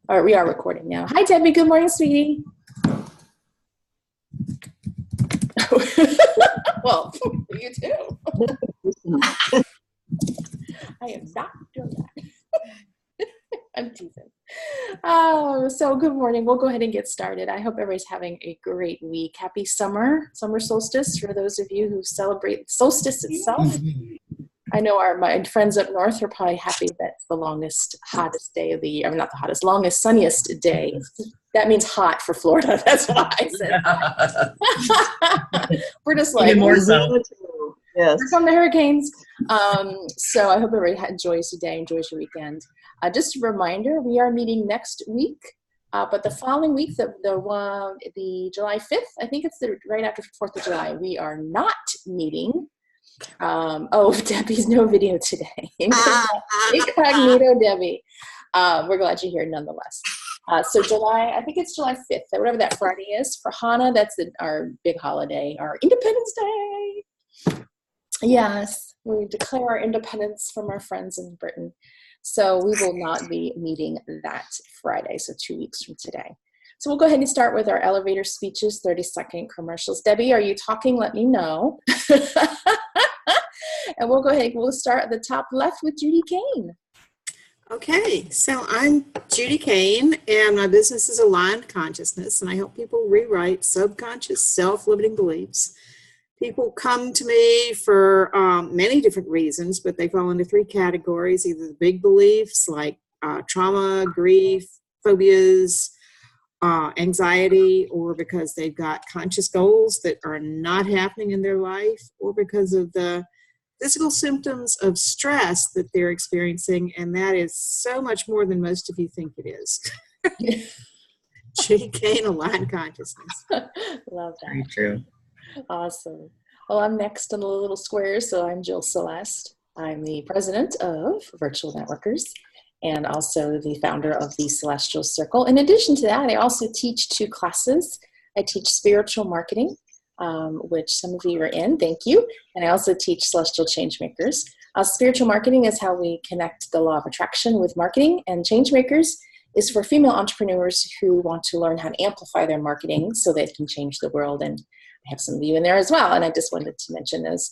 All right, we are recording now. Hi, Debbie. Good morning, sweetie. Well, you too. I am not doing that. I'm teasing. Oh, so good morning. We'll go ahead and get started. I hope everybody's having a great week. Happy summer solstice for those of you who celebrate solstice itself. I know my friends up north are probably happy that's the longest, hottest day of the year. I mean, not the hottest, longest, sunniest day. That means hot for Florida. That's why I said that. We're just like, even more so. Yes. Here come the hurricanes. So I hope everybody enjoys your day, enjoys your weekend. Just a reminder, we are meeting next week. But the following week, the July 5th, I think it's right after 4th of July, we are not meeting. Debbie's no video today. Incognito Debbie. We're glad you're here nonetheless. So I think it's July 5th, whatever that Friday is. For Hana, that's our big holiday, our Independence Day. Yes, we declare our independence from our friends in Britain. So we will not be meeting that Friday, so 2 weeks from today. So we'll go ahead and start with our elevator speeches, 30-second commercials. Debbie, are you talking? Let me know. And we'll go ahead. We'll start at the top left with Judy Kane. Okay, so I'm Judy Kane, and my business is Aligned Consciousness, and I help people rewrite subconscious self-limiting beliefs. People come to me for many different reasons, but they fall into three categories: either the big beliefs like trauma, grief, phobias, anxiety, or because they've got conscious goals that are not happening in their life, or because of the physical symptoms of stress that they're experiencing, and that is so much more than most of you think it is. Judy Kane, Aligned Consciousness. Love that. Very true. Awesome. Well, I'm next on the little squares, so I'm Jill Celeste. I'm the president of Virtual Networkers and also the founder of the Celestial Circle. In addition to that, I also teach 2 classes. I teach spiritual marketing, which some of you are in, thank you. And I also teach Celestial Changemakers. Spiritual marketing is how we connect the law of attraction with marketing, and Changemakers is for female entrepreneurs who want to learn how to amplify their marketing so they can change the world. And I have some of you in there as well, and I just wanted to mention those.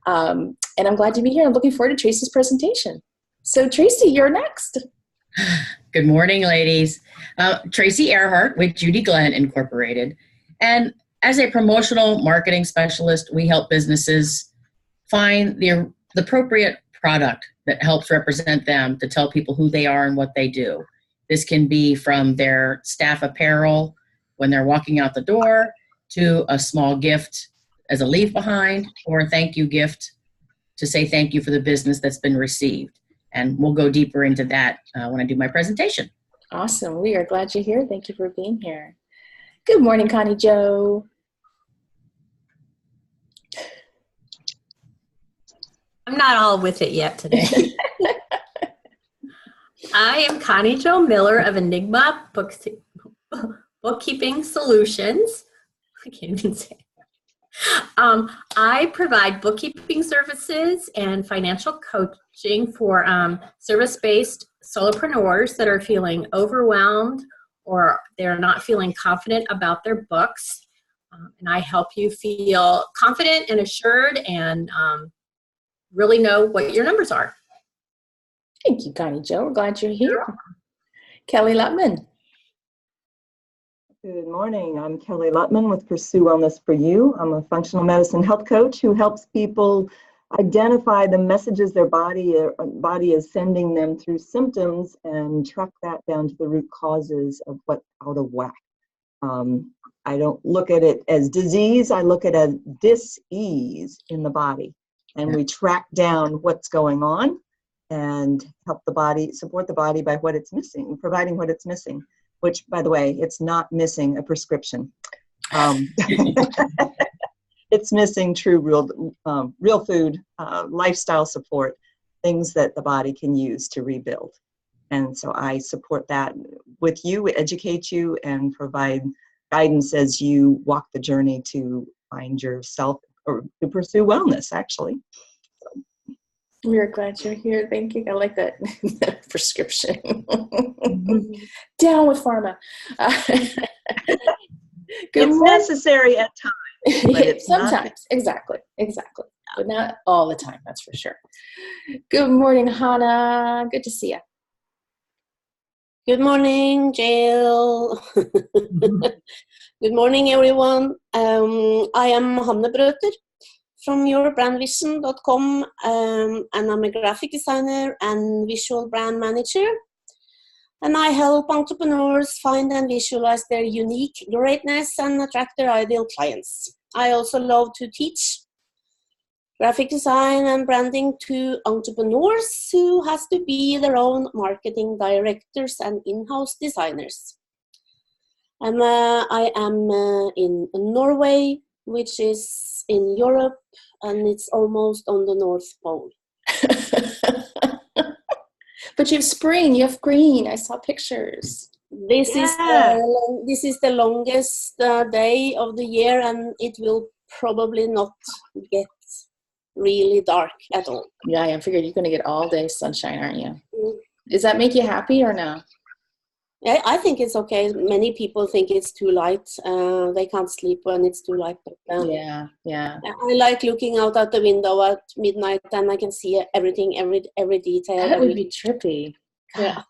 And I'm glad to be here. I'm looking forward to Tracy's presentation. So Tracy, you're next. Good morning, ladies. Tracy Earhart with Judy Glenn Incorporated. And as a promotional marketing specialist, we help businesses find the appropriate product that helps represent them to tell people who they are and what they do. This can be from their staff apparel when they're walking out the door to a small gift as a leave behind, or a thank you gift to say thank you for the business that's been received. And we'll go deeper into that when I do my presentation. Awesome. We are glad you're here. Thank you for being here. Good morning, Connie Jo. I'm not all with it yet today. I am Connie Jo Miller of Enigma Bookkeeping Solutions. I can't even say it. I provide bookkeeping services and financial coaching for service-based solopreneurs that are feeling overwhelmed or they're not feeling confident about their books. And I help you feel confident and assured and really know what your numbers are. Thank you, Connie Jo. We're glad you're here. Kelly Lutman. Good morning. I'm Kelly Lutman with Pursue Wellness for You. I'm a functional medicine health coach who helps people identify the messages their body is sending them through symptoms and track that down to the root causes of what's out of whack. I don't look at it as disease. I look at it as dis-ease in the body. And we track down what's going on and help the body, support the body by what it's missing, providing what it's missing, which, by the way, it's not missing a prescription. It's missing true real food, lifestyle support, things that the body can use to rebuild. And so I support that with you, educate you, and provide guidance as you walk the journey to find yourself or to pursue wellness, actually. We're glad you're here. Thank you. I like that prescription. Down with pharma. Good It's morning. necessary at times, but it's not- Sometimes. Exactly. But not all the time, that's for sure. Good morning, Hannah. Good to see you. Good morning, Jill. Good morning, everyone. I am Hanne Brøter from yourbrandvision.com, and I'm a graphic designer and visual brand manager. And I help entrepreneurs find and visualize their unique greatness and attract their ideal clients. I also love to teach graphic design and branding to entrepreneurs who has to be their own marketing directors and in-house designers. And I am in Norway, which is in Europe, and it's almost on the North Pole. But you have spring, you have green. I saw pictures. This Yeah. is the longest day of the year, and it will probably not get really dark at all. Yeah, I figured you're going to get all day sunshine, aren't you? Mm. Does that make you happy or no? I think it's okay. Many people think it's too light. They can't sleep when it's too light. But, Yeah. I like looking out the window at midnight, and I can see everything, every detail. That would be trippy. Yeah.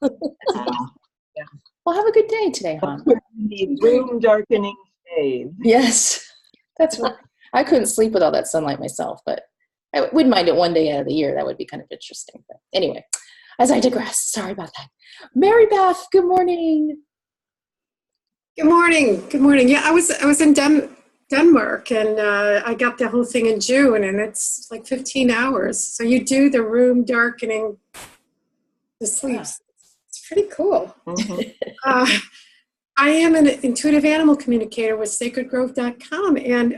Well, have a good day today, hon. The room darkening shades. Yes, that's right. I couldn't sleep with all that sunlight myself, but I wouldn't mind it one day out of the year. That would be kind of interesting. But anyway, as I digress, sorry about that. Mary Beth, good morning. Good morning. Good morning. Yeah, I was in Denmark, and I got the whole thing in June, and it's like 15 hours. So you do the room darkening, the sleeps. It's pretty cool. Mhm. I am an intuitive animal communicator with sacredgrove.com, and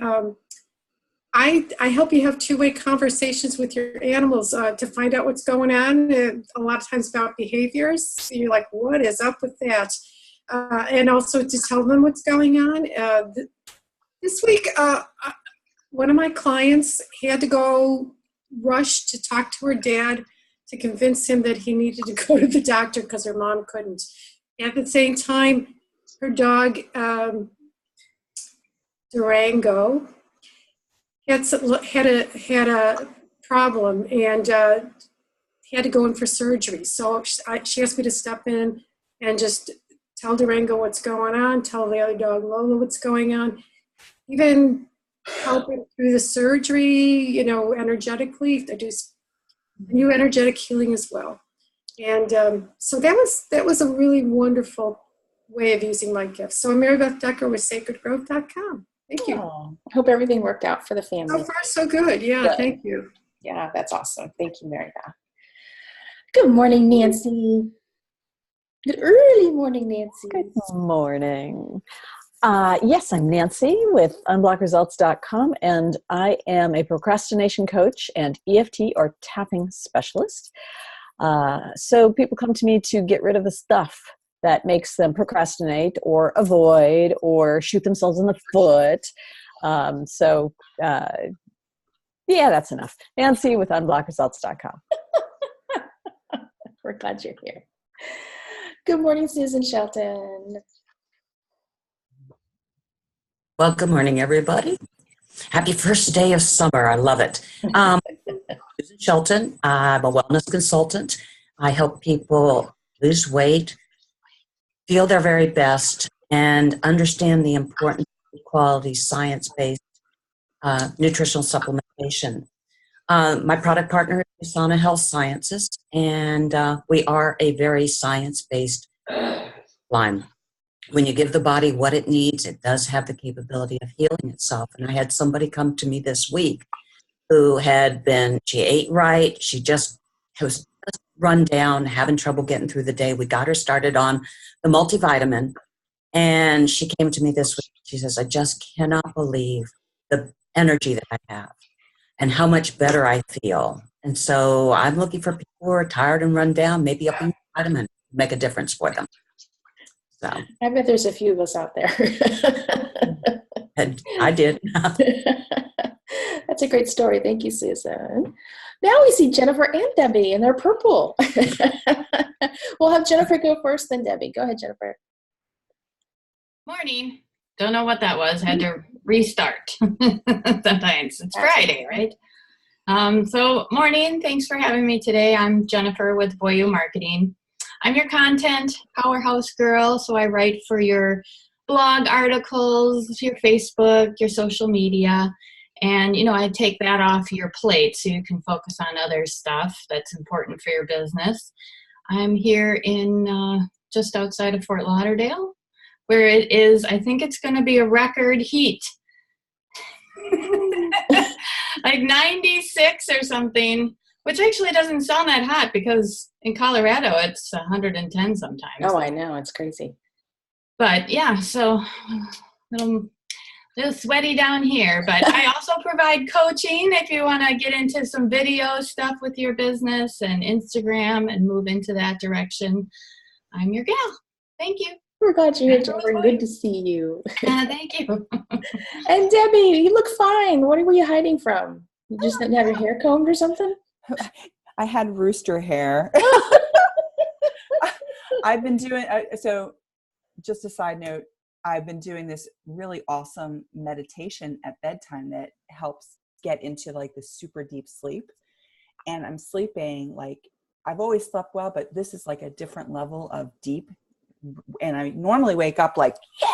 I help you have two-way conversations with your animals to find out what's going on, a lot of times about behaviors. So you're like, what is up with that? And also to tell them what's going on. This week, one of my clients had to go rush to talk to her dad to convince him that he needed to go to the doctor because her mom couldn't. At the same time, her dog, Durango, had a problem and had to go in for surgery. So she asked me to step in and just tell Durango what's going on, tell the other dog, Lola, what's going on, even help him through the surgery, energetically. I do energetic healing as well. And so that was a really wonderful way of using my gifts. So I'm Mary Beth Decker with sacredgrove.com. Thank you. Oh, I hope everything worked out for the family. So far, so good. Yeah, Good. Thank you. Yeah, that's awesome. Thank you, Mary Beth. Good morning, Nancy. Good early morning, Nancy. Good morning. Yes, I'm Nancy with unblockresults.com, and I am a procrastination coach and EFT or tapping specialist. So people come to me to get rid of the stuff that makes them procrastinate or avoid or shoot themselves in the foot. Yeah, that's enough. Nancy with unblockresults.com. We're glad you're here. Good morning, Susan Shelton. Well, good morning, everybody. Happy first day of summer. I love it. Susan Shelton. I'm a wellness consultant. I help people lose weight, feel their very best, and understand the importance of quality science-based nutritional supplementation. My product partner is Usana Health Sciences, and we are a very science-based line. When you give the body what it needs, it does have the capability of healing itself. And I had somebody come to me this week who she ate right, she just was run down, having trouble getting through the day. We got her started on the multivitamin, and she came to me this week. She says, I just cannot believe the energy that I have and how much better I feel. And so I'm looking for people who are tired and run down, maybe up in vitamin, make a difference for them. So I bet there's a few of us out there. and I did. That's a great story. Thank you, Susan. Now we see Jennifer and Debbie, and they're purple. We'll have Jennifer go first, then Debbie. Go ahead, Jennifer. Morning. Don't know what that was. Had to restart. Sometimes it's Friday, right? So morning. Thanks for having me today. I'm Jennifer with Voyou Marketing. I'm your content powerhouse girl. So I write for your blog articles, your Facebook, your social media. And, I take that off your plate so you can focus on other stuff that's important for your business. I'm here in just outside of Fort Lauderdale, where it is, I think it's going to be a record heat. Like 96 or something, which actually doesn't sound that hot because in Colorado it's 110 sometimes. Oh, I know. It's crazy. But yeah, so a little sweaty down here. But I also provide coaching if you want to get into some video stuff with your business and Instagram and move into that direction. I'm your gal. Thank you. We're glad you're here, Jennifer. Good to see you. Thank you. And Debbie, you look fine. What were you hiding from? You just didn't have your hair combed or something? I had rooster hair. I've been doing, so just a side note, I've been doing this really awesome meditation at bedtime that helps get into like the super deep sleep. And I'm sleeping like, I've always slept well, but this is like a different level of deep. And I normally wake up like, yeah.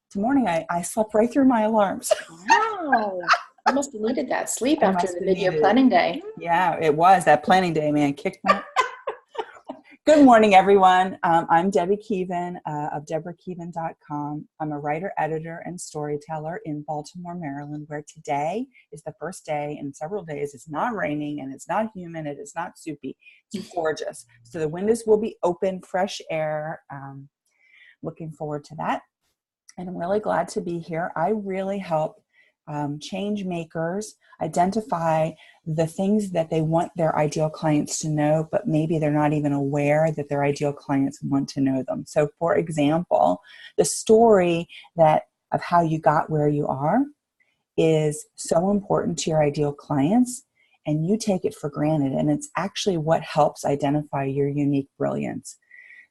This morning I slept right through my alarms. Wow. I must have needed that sleep after the video planning day. Yeah, it was. That planning day, man, kicked my... Good morning, everyone. I'm Debbie Keevan of DeborahKeevan.com. I'm a writer, editor, and storyteller in Baltimore, Maryland, where today is the first day in several days. It's not raining and it's not humid. It is not soupy. It's gorgeous. So the windows will be open, fresh air. Looking forward to that. And I'm really glad to be here. I really help change makers identify the things that they want their ideal clients to know, but maybe they're not even aware that their ideal clients want to know them. So for example, the story of how you got where you are is so important to your ideal clients, and you take it for granted. And it's actually what helps identify your unique brilliance.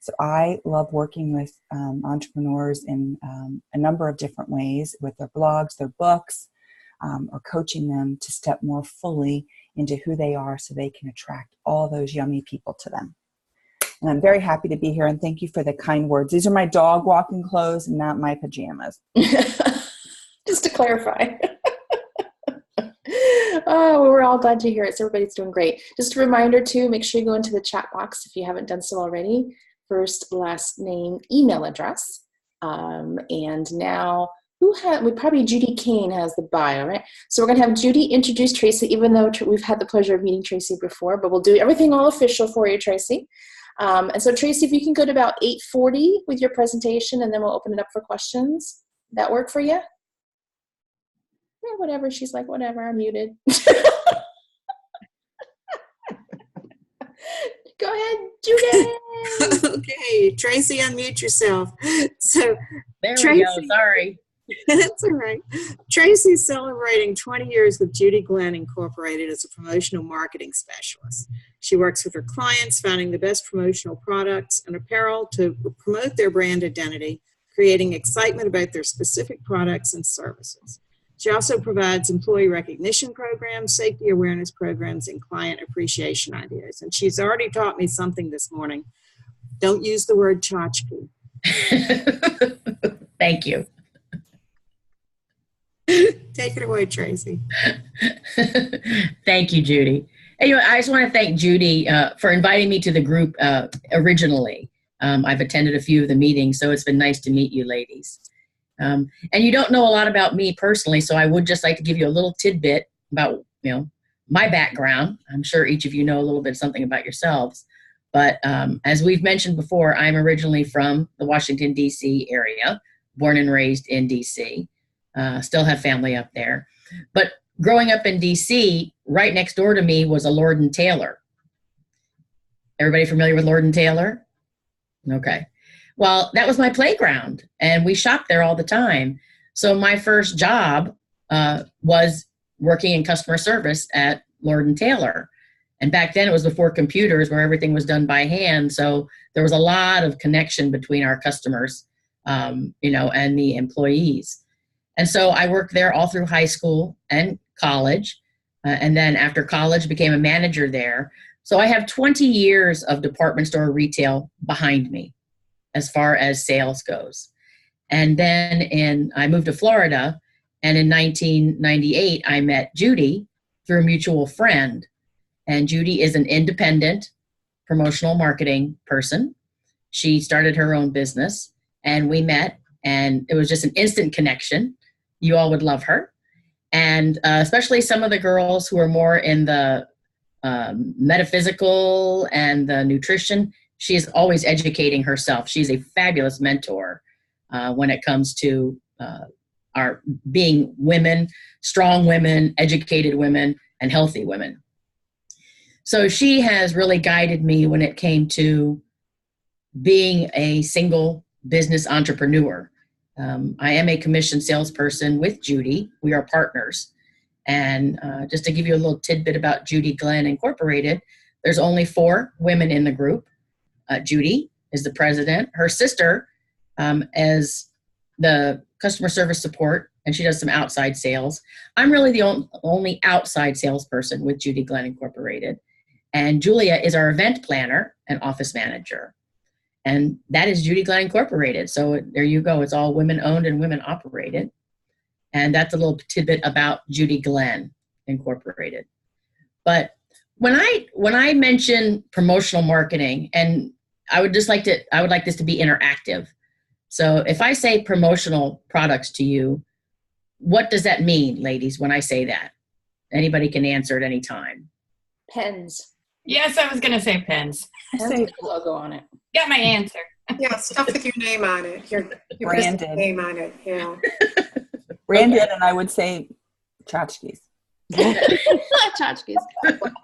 So I love working with entrepreneurs in a number of different ways with their blogs, their books, or coaching them to step more fully into who they are so they can attract all those yummy people to them. And I'm very happy to be here, and thank you for the kind words. These are my dog walking clothes and not my pajamas. Just to clarify. Oh, we're all glad to hear it. So everybody's doing great. Just a reminder too, make sure you go into the chat box if you haven't done so already. First, last name, email address. And now, probably Judy Kane has the bio, right? So we're going to have Judy introduce Tracy, even though we've had the pleasure of meeting Tracy before, but we'll do everything all official for you, Tracy. And so Tracy, if you can go to about 8:40 with your presentation, and then we'll open it up for questions. That work for you? Yeah, whatever. She's like, whatever, I'm muted. Go ahead, Judy. Okay, Tracy, unmute yourself. So There Tracy, we go. Sorry. That's all right. Tracy's celebrating 20 years with Judy Glenn Incorporated as a promotional marketing specialist. She works with her clients, finding the best promotional products and apparel to promote their brand identity, creating excitement about their specific products and services. She also provides employee recognition programs, safety awareness programs, and client appreciation ideas. And she's already taught me something this morning. Don't use the word tchotchke. Thank you. Take it away, Tracy. Thank you, Judy. Anyway, I just want to thank Judy for inviting me to the group originally. I've attended a few of the meetings, so it's been nice to meet you ladies. And you don't know a lot about me personally, so I would just like to give you a little tidbit about, my background. I'm sure each of you know a little bit something about yourselves. But as we've mentioned before, I'm originally from the Washington, D.C. area, born and raised in D.C., still have family up there. But growing up in D.C., right next door to me was a Lord & Taylor. Everybody familiar with Lord & Taylor? Okay. Well, that was my playground, and we shopped there all the time. So my first job was working in customer service at Lord & Taylor. And back then it was before computers where everything was done by hand. So there was a lot of connection between our customers, and the employees. And so I worked there all through high school and college. And then after college, became a manager there. So I have 20 years of department store retail behind me as far as sales goes. And then I moved to Florida, and in 1998, I met Judy through a mutual friend. And Judy is an independent promotional marketing person. She started her own business, and we met, and it was just an instant connection. You all would love her. And especially some of the girls who are more in the metaphysical and the nutrition, she is always educating herself. She's a fabulous mentor when it comes to our being women, strong women, educated women, and healthy women. So she has really guided me when it came to being a single business entrepreneur. I am a commissioned salesperson with Judy. We are partners. And just to give you a little tidbit about Judy Glenn Incorporated, there's only 4 women in the group. Judy is the president. Her sister is the customer service support, and she does some outside sales. I'm really the only outside salesperson with Judy Glenn Incorporated. And Julia is our event planner and office manager. And that is Judy Glenn Incorporated. So there you go. It's all women owned and women operated. And that's a little tidbit about Judy Glenn Incorporated. But when I mention promotional marketing, and I would like this to be interactive. So if I say promotional products to you, what does that mean, ladies, when I say that? Anybody can answer at any time. Pens. Yes, I was going to say pens. Pens with the logo on it. Got my answer. Yeah, stuff with your name on it. Your Branded. business name on it. Yeah. Branded, and I would say tchotchkes. Tchotchkes.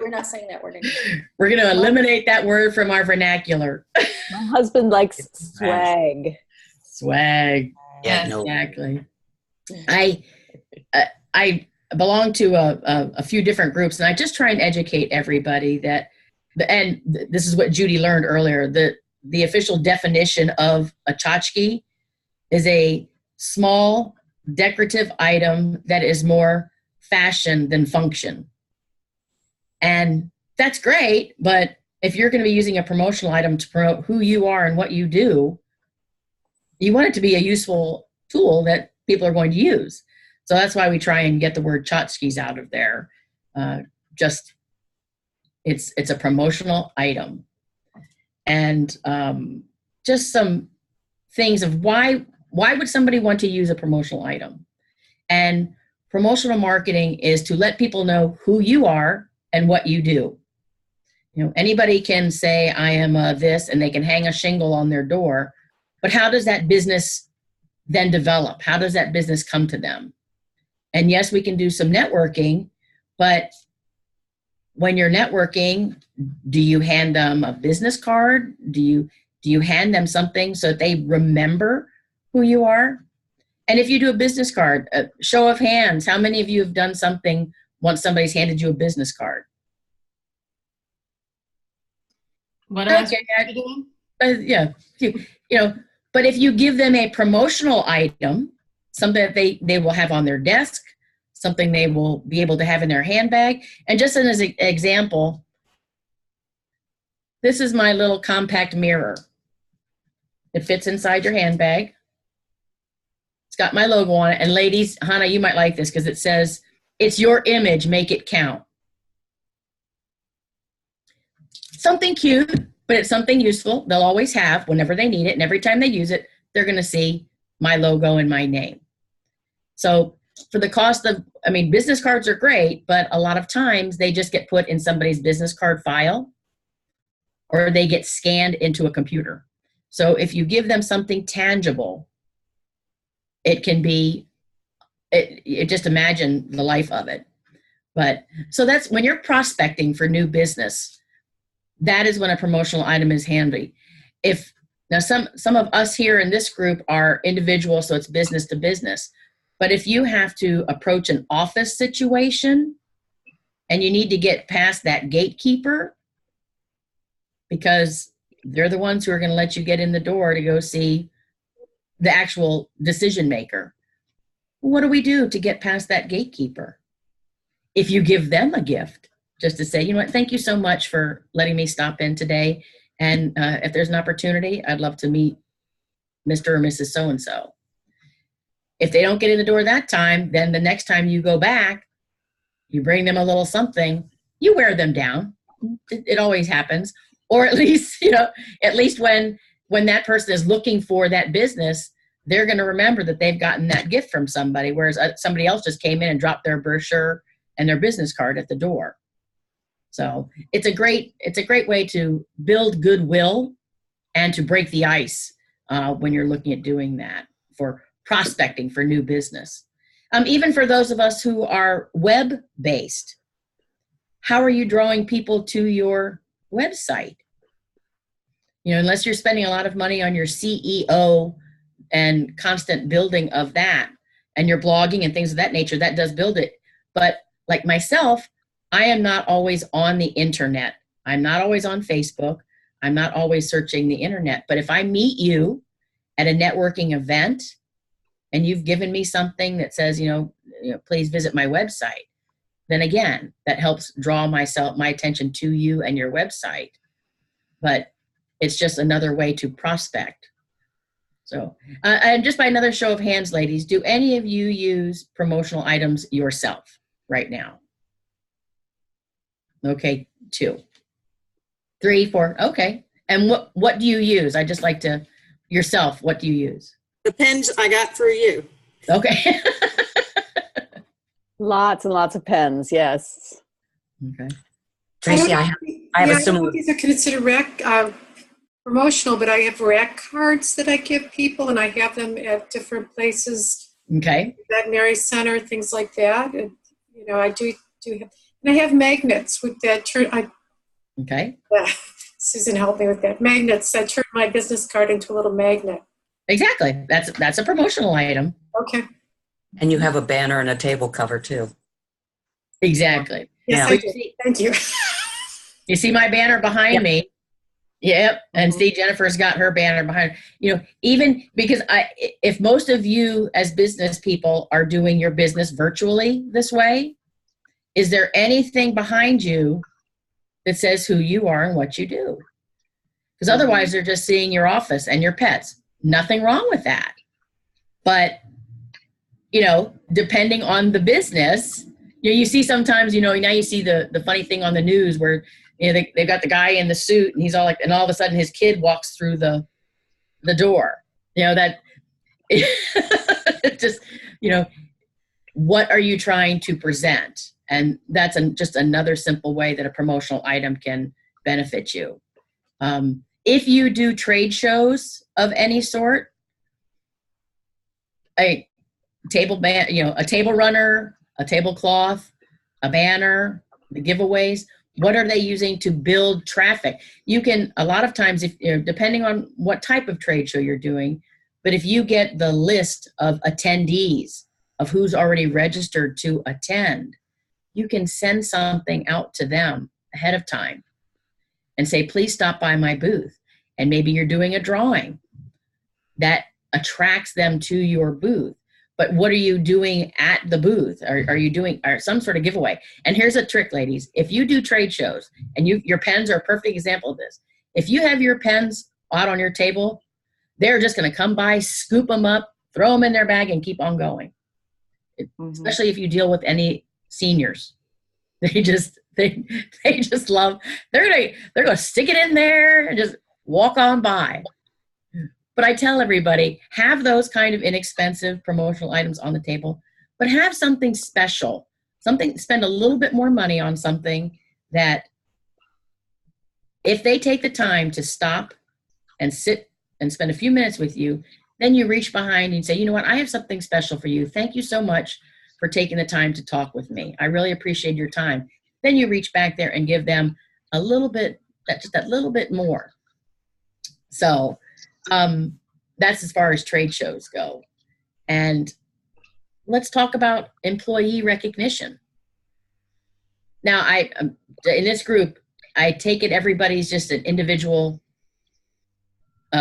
We're not saying that word anymore. We're going to eliminate that word from our vernacular. My husband likes swag. Swag. Yeah, no. Exactly. I belong to a few different groups, and I just try and educate everybody that, and this is what Judy learned earlier, the official definition of a tchotchke is a small decorative item that is more fashion than function. And that's great, but if you're going to be using a promotional item to promote who you are and what you do, you want it to be a useful tool that people are going to use. So that's why we try and get the word tchotchkes out of there. It's a promotional item. And just some things of why would somebody want to use a promotional item? And promotional marketing is to let people know who you are and what you do. Anybody can say, I am this, and they can hang a shingle on their door. But how does that business then develop? How does that business come to them? And yes, we can do some networking, but when you're networking, do you hand them a business card? Do you hand them something so that they remember who you are? And if you do a business card, a show of hands, how many of you have done something once somebody's handed you a business card? What am I doing? Yeah, but if you give them a promotional item, something that they will have on their desk, something they will be able to have in their handbag. And just as an example, this is my little compact mirror. It fits inside your handbag. It's got my logo on it. And ladies, Hannah, you might like this because it says, it's your image, make it count. Something cute, but it's something useful. They'll always have whenever they need it. And every time they use it, they're going to see my logo and my name. So for the cost of, business cards are great, but a lot of times they just get put in somebody's business card file or they get scanned into a computer. So if you give them something tangible, it can be, just imagine the life of it. But so that's when you're prospecting for new business, that is when a promotional item is handy. Now some of us here in this group are individuals, so it's business to business. But if you have to approach an office situation, and you need to get past that gatekeeper because they're the ones who are going to let you get in the door to go see the actual decision maker. What do we do to get past that gatekeeper? If you give them a gift, just to say, you know what, thank you so much for letting me stop in today. And if there's an opportunity, I'd love to meet Mr. or Mrs. So-and-so. If they don't get in the door that time, then the next time you go back, you bring them a little something, you wear them down. It always happens. Or at least, at least when that person is looking for that business, they're going to remember that they've gotten that gift from somebody, whereas somebody else just came in and dropped their brochure and their business card at the door. So it's a great way to build goodwill and to break the ice when you're looking at doing that for prospecting for new business. Even for those of us who are web-based, how are you drawing people to your website? Unless you're spending a lot of money on your CEO and constant building of that, and your blogging and things of that nature, that does build it. But like myself, I am not always on the internet. I'm not always on Facebook. I'm not always searching the internet. But if I meet you at a networking event and you've given me something that says, please visit my website, then again, that helps draw my attention to you and your website. But it's just another way to prospect. So, and just by another show of hands, ladies, do any of you use promotional items yourself right now? Okay, 2, 3, 4. Okay. And what do you use? I just like to, yourself, what do you use? The pens I got for you. Okay. Lots and lots of pens, yes. Okay. Tracy, I have a similar. These are considered promotional, but I have rack cards that I give people, and I have them at different places. Okay. Veterinary center, things like that. And, I do have, and I have magnets with that. Okay. Susan helped me with that. Magnets. I turn my business card into a little magnet. Exactly. That's a promotional item. Okay. And you have a banner and a table cover too. Exactly. Yes, Yeah. I do. Thank you. You see my banner behind me? Yep. And see, Jennifer's got her banner behind her. Even because if most of you as business people are doing your business virtually this way, is there anything behind you that says who you are and what you do? Because otherwise they're just seeing your office and your pets. Nothing wrong with that. But, depending on the business, you see sometimes, now you see the funny thing on the news where, they've got the guy in the suit and he's all like, and all of a sudden his kid walks through the door. That just, what are you trying to present? And that's just another simple way that a promotional item can benefit you. If you do trade shows of any sort, a table runner, a tablecloth, a banner, the giveaways, what are they using to build traffic? You can, a lot of times, if depending on what type of trade show you're doing, but if you get the list of attendees of who's already registered to attend, you can send something out to them ahead of time and say, please stop by my booth. And maybe you're doing a drawing that attracts them to your booth. But what are you doing at the booth? Are you doing some sort of giveaway? And here's a trick, ladies. If you do trade shows, and your pens are a perfect example of this. If you have your pens out on your table, they're just going to come by, scoop them up, throw them in their bag, and keep on going. Especially if you deal with any seniors. They just love, they're going to stick it in there and just walk on by. But I tell everybody, have those kind of inexpensive promotional items on the table, but have something special, spend a little bit more money on something that if they take the time to stop and sit and spend a few minutes with you, then you reach behind and say, you know what, I have something special for you. Thank you so much for taking the time to talk with me. I really appreciate your time. Then you reach back there and give them a little bit, just that little bit more. So, that's as far as trade shows go. And let's talk about employee recognition. Now, in this group, I take it everybody's just an individual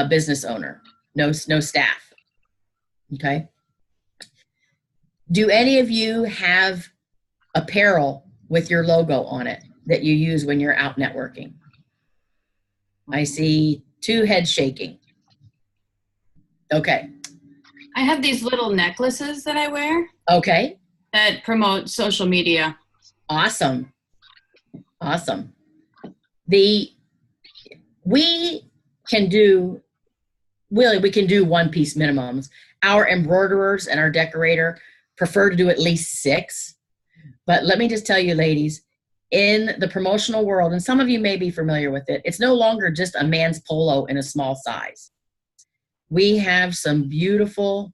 business owner, no staff. Okay. Do any of you have apparel with your logo on it that you use when you're out networking? I see 2 heads shaking. Okay. I have these little necklaces that I wear Okay. that promote social media. Awesome. Awesome. We can do one-piece minimums. Our embroiderers and our decorator prefer to do at least 6. But let me just tell you, ladies, in the promotional world, and some of you may be familiar with it, it's no longer just a man's polo in a small size. We have some beautiful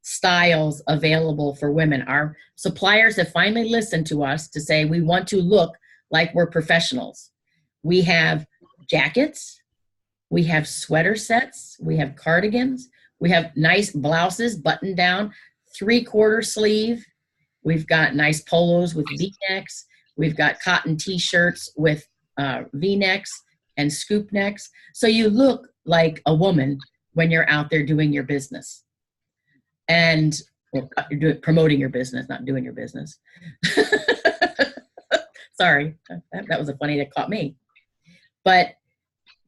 styles available for women. Our suppliers have finally listened to us to say we want to look like we're professionals. We have jackets, we have sweater sets, we have cardigans, we have nice blouses buttoned down, 3/4 sleeve. We've got nice polos with V-necks. We've got cotton t-shirts with V-necks and scoop necks. So you look like a woman when you're out there doing your business. And promoting your business, not doing your business. Sorry, that was a funny that caught me. But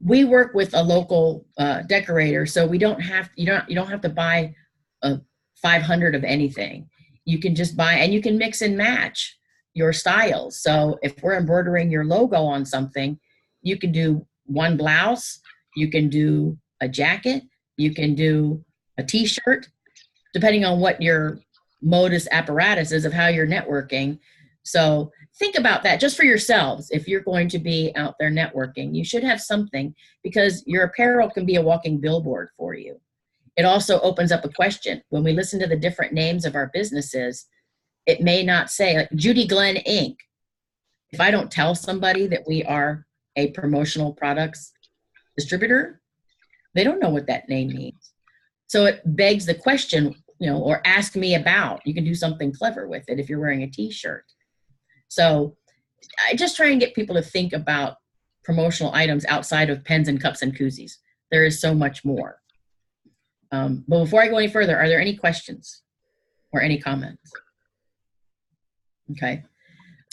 we work with a local decorator, so you don't have to buy 500 of anything. You can just buy, and you can mix and match your styles. So if we're embroidering your logo on something, you can do one blouse, you can do a jacket, you can do a t-shirt, depending on what your modus apparatus is of how you're networking. So think about that just for yourselves. If you're going to be out there networking, you should have something, because your apparel can be a walking billboard for you. It also opens up a question. When we listen to the different names of our businesses, it may not say, like Judy Glenn Inc. If I don't tell somebody that we are a promotional products distributor, they don't know what that name means. So it begs the question, or ask me about. You can do something clever with it if you're wearing a t-shirt. So I just try and get people to think about promotional items outside of pens and cups and koozies. There is so much more. But before I go any further, are there any questions or any comments? Okay.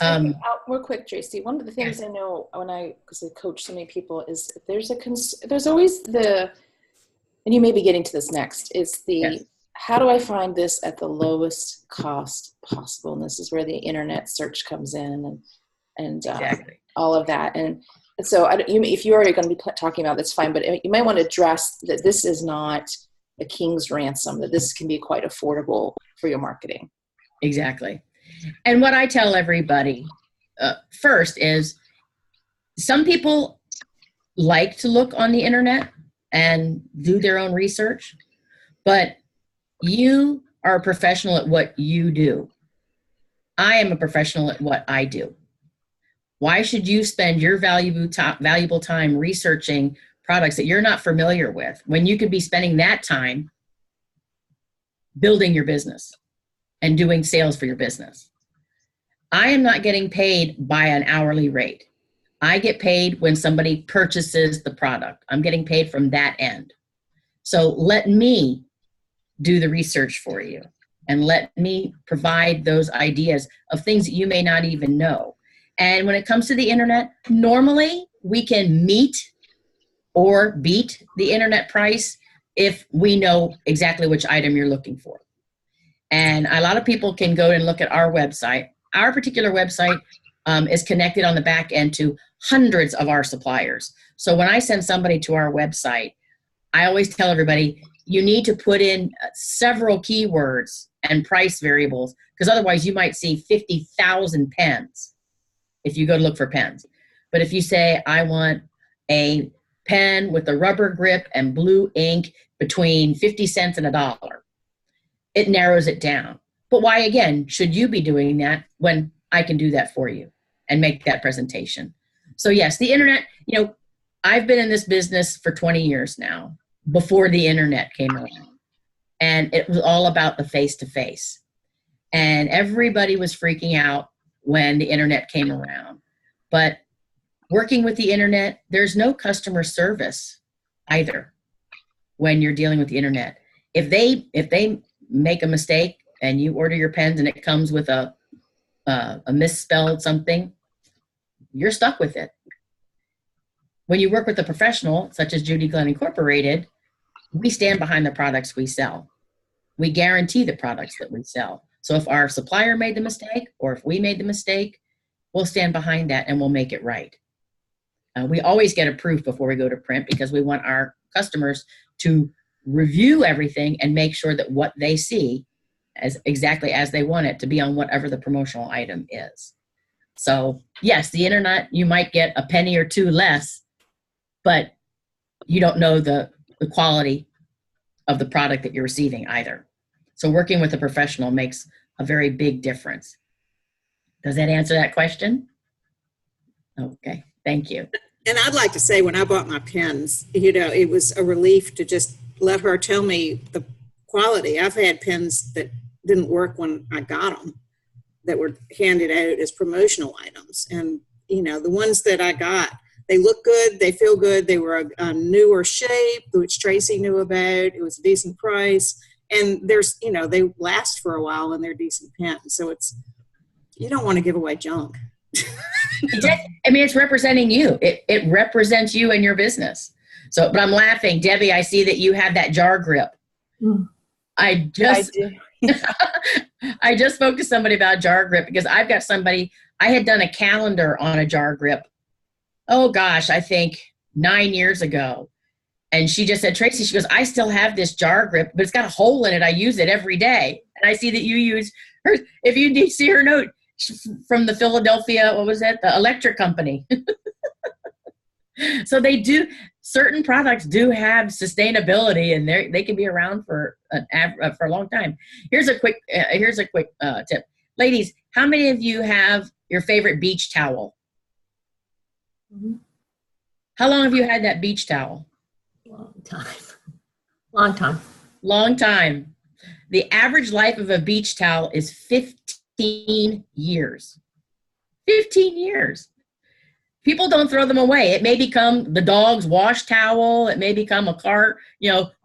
Real quick, Tracy, one of the things I know because I coach so many people, is there's always and you may be getting to this next, is how do I find this at the lowest cost possible? And this is where the internet search comes in and exactly. All of that. And so if you're already going to be talking about this, fine, but you might want to address that this is not a king's ransom, that this can be quite affordable for your marketing. Exactly. And what I tell everybody first is, some people like to look on the internet and do their own research, but you are a professional at what you do. I am a professional at what I do. Why should you spend your valuable time researching products that you're not familiar with, when you could be spending that time building your business and doing sales for your business? I am not getting paid by an hourly rate. I get paid when somebody purchases the product. I'm getting paid from that end. So let me do the research for you, and let me provide those ideas of things that you may not even know. And when it comes to the internet, normally we can meet or beat the internet price if we know exactly which item you're looking for. And a lot of people can go and look at our website. Our particular website is connected on the back end to hundreds of our suppliers. So when I send somebody to our website, I always tell everybody, you need to put in several keywords and price variables, because otherwise you might see 50,000 pens if you go to look for pens. But if you say, I want a pen with a rubber grip and blue ink between 50 cents and $1, it narrows it down. But why, again, should you be doing that when I can do that for you and make that presentation? So yes, the internet, I've been in this business for 20 years now, before the internet came around. And it was all about the face-to-face. And everybody was freaking out when the internet came around. But working with the internet, there's no customer service either when you're dealing with the internet. If they make a mistake and you order your pens and it comes with a misspelled something, you're stuck with it. When you work with a professional, such as Judy Glenn Incorporated, we stand behind the products we sell. We guarantee the products that we sell. So if our supplier made the mistake, or if we made the mistake, we'll stand behind that and we'll make it right. We always get a proof before we go to print because we want our customers to review everything and make sure that what they see as exactly as they want it to be on whatever the promotional item is. So yes, the internet, you might get a penny or two less, but you don't know the quality of the product that you're receiving either. So working with a professional makes a very big difference. Does that answer that question? Okay, thank you. And I'd like to say, when I bought my pens, it was a relief to just let her tell me the quality. I've had pens that didn't work when I got them, that were handed out as promotional items. And, the ones that I got, they look good, they feel good, they were a newer shape, which Tracy knew about, it was a decent price. And there's, they last for a while and they're decent pens. So you don't want to give away junk. It's representing you. It represents you and your business. So, but I'm laughing. Debbie, I see that you have that jar grip. I just spoke to somebody about jar grip because I've got somebody, I had done a calendar on a jar grip. Oh gosh, I think 9 years ago. And she just said, Tracy, she goes, I still have this jar grip, but it's got a hole in it. I use it every day. And I see that you use hers. If you see her note, from the Philadelphia, what was that? The electric company. So they do, certain products do have sustainability and they can be around for a long time. Here's a quick tip. Ladies, how many of you have your favorite beach towel? Mm-hmm. How long have you had that beach towel? Long time. Long time. The average life of a beach towel is 15 years. 15 years. People don't throw them away. It may become the dog's wash towel. It may become a car,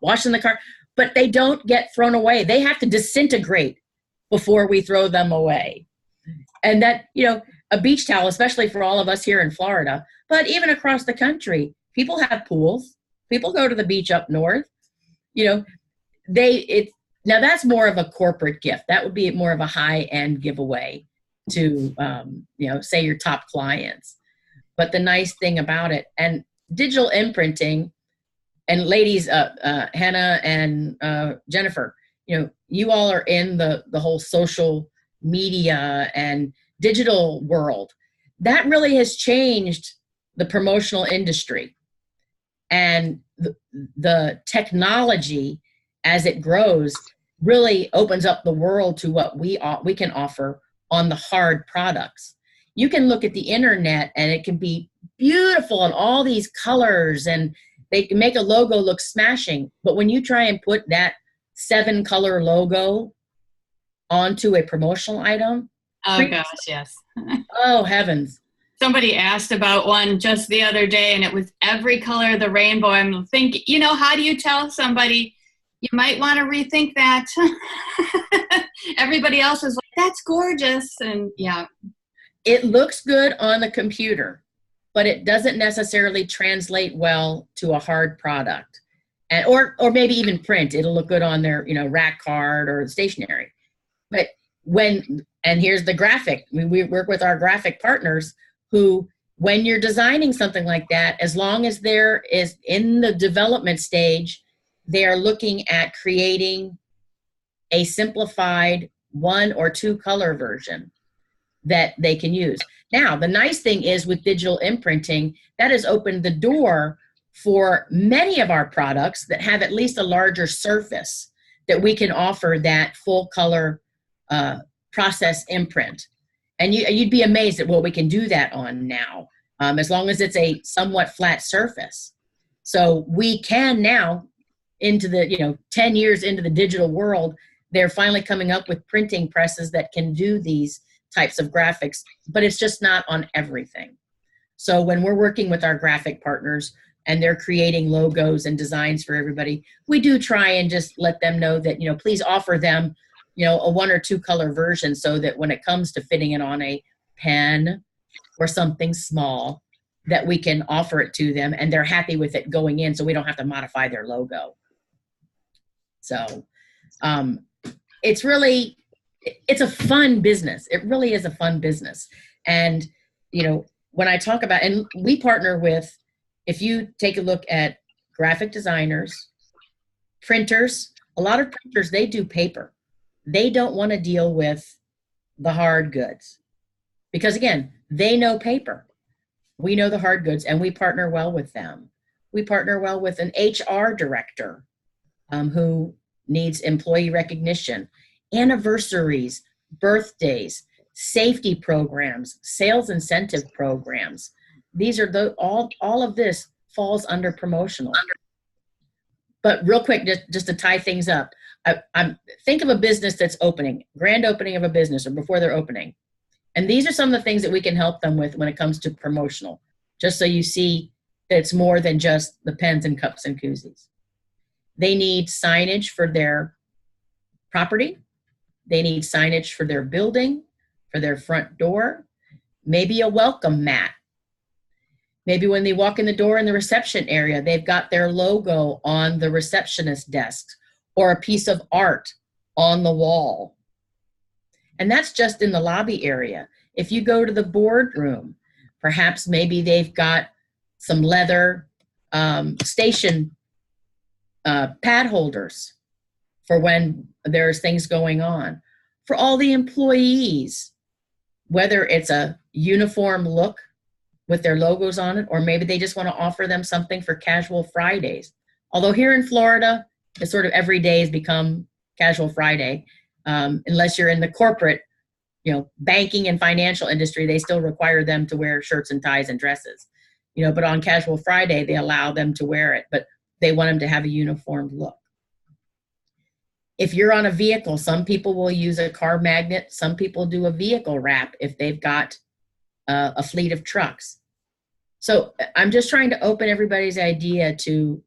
washing the car, but they don't get thrown away. They have to disintegrate before we throw them away. And that, a beach towel, especially for all of us here in Florida, but even across the country, people have pools. People go to the beach up north. Now that's more of a corporate gift. That would be more of a high-end giveaway to, say your top clients. But the nice thing about it, and digital imprinting, and ladies, Hannah and Jennifer, you all are in the whole social media and digital world. That really has changed the promotional industry. And the technology, as it grows, really opens up the world to what we can offer on the hard products. You can look at the internet and it can be beautiful and all these colors and they can make a logo look smashing. But when you try and put that 7-color logo onto a promotional item. Oh gosh, yes. Oh heavens. Somebody asked about one just the other day and it was every color of the rainbow. I'm thinking, how do you tell somebody you might want to rethink that? Everybody else is like, that's gorgeous. And yeah. It looks good on the computer, but it doesn't necessarily translate well to a hard product. And or maybe even print. It'll look good on their, rack card or stationery. But and here's the graphic. We work with our graphic partners who, when you're designing something like that, as long as there is in the development stage, they're looking at creating a simplified 1 or 2 color version that they can use. Now, the nice thing is with digital imprinting, that has opened the door for many of our products that have at least a larger surface that we can offer that full color process imprint. And you'd be amazed at what we can do that on now, as long as it's a somewhat flat surface. So we can now, into the 10 years into the digital world, they're finally coming up with printing presses that can do these types of graphics, but it's just not on everything. So when we're working with our graphic partners and they're creating logos and designs for everybody, we do try and just let them know that, please offer them, a 1 or 2 color version so that when it comes to fitting it on a pen or something small, that we can offer it to them and they're happy with it going in, so we don't have to modify their logo. So it's a fun business. It really is a fun business. And, when I talk about, and we partner with, if you take a look at graphic designers, printers, a lot of printers, they do paper. They don't want to deal with the hard goods because, again, they know paper. We know the hard goods, and we partner well with them. We partner well with an HR director who needs employee recognition, anniversaries, birthdays, safety programs, sales incentive programs. These are all of this falls under promotional. But real quick, just to tie things up, think of a business that's opening, grand opening of a business or before they're opening. And these are some of the things that we can help them with when it comes to promotional, just so you see that it's more than just the pens and cups and koozies. They need signage for their property. They need signage for their building, for their front door, maybe a welcome mat. Maybe when they walk in the door in the reception area, they've got their logo on the receptionist desk or a piece of art on the wall. And that's just in the lobby area. If you go to the boardroom, perhaps maybe they've got some leather station pad holders for when there's things going on. For all the employees, whether it's a uniform look with their logos on it, or maybe they just want to offer them something for casual Fridays. Although here in Florida, it's sort of every day has become casual Friday. Unless you're in the corporate, banking and financial industry, they still require them to wear shirts and ties and dresses. But on casual Friday, they allow them to wear it, but they want them to have a uniformed look. If you're on a vehicle, some people will use a car magnet. Some people do a vehicle wrap if they've got a fleet of trucks. So I'm just trying to open everybody's idea to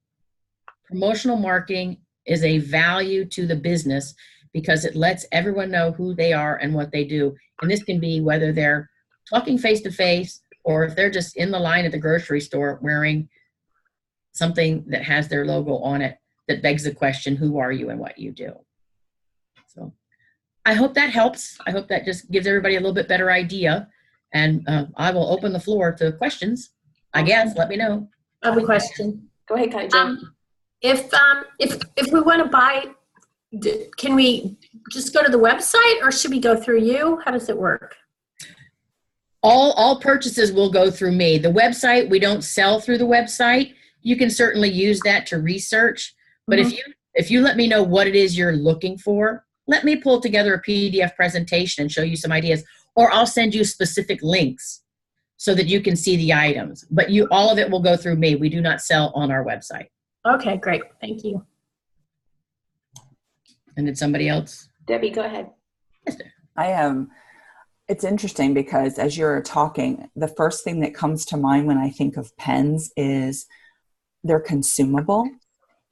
promotional marketing is a value to the business because it lets everyone know who they are and what they do. And this can be whether they're talking face to face or if they're just in the line at the grocery store wearing something that has their logo on it that begs the question, who are you and what you do? So I hope that helps. I hope that just gives everybody a little bit better idea. And I will open the floor to questions. I guess, let me know. I have a question. Go ahead, Kaija. If we want to buy, can we just go to the website or should we go through you? How does it work? All purchases will go through me. The website, we don't sell through the website. You can certainly use that to research. But if you let me know what it is you're looking for, let me pull together a PDF presentation and show you some ideas. Or I'll send you specific links so that you can see the items. But all of it will go through me. We do not sell on our website. Okay, great. Thank you. And did somebody else? Debbie, go ahead. It's interesting because as you're talking, the first thing that comes to mind when I think of pens is they're consumable.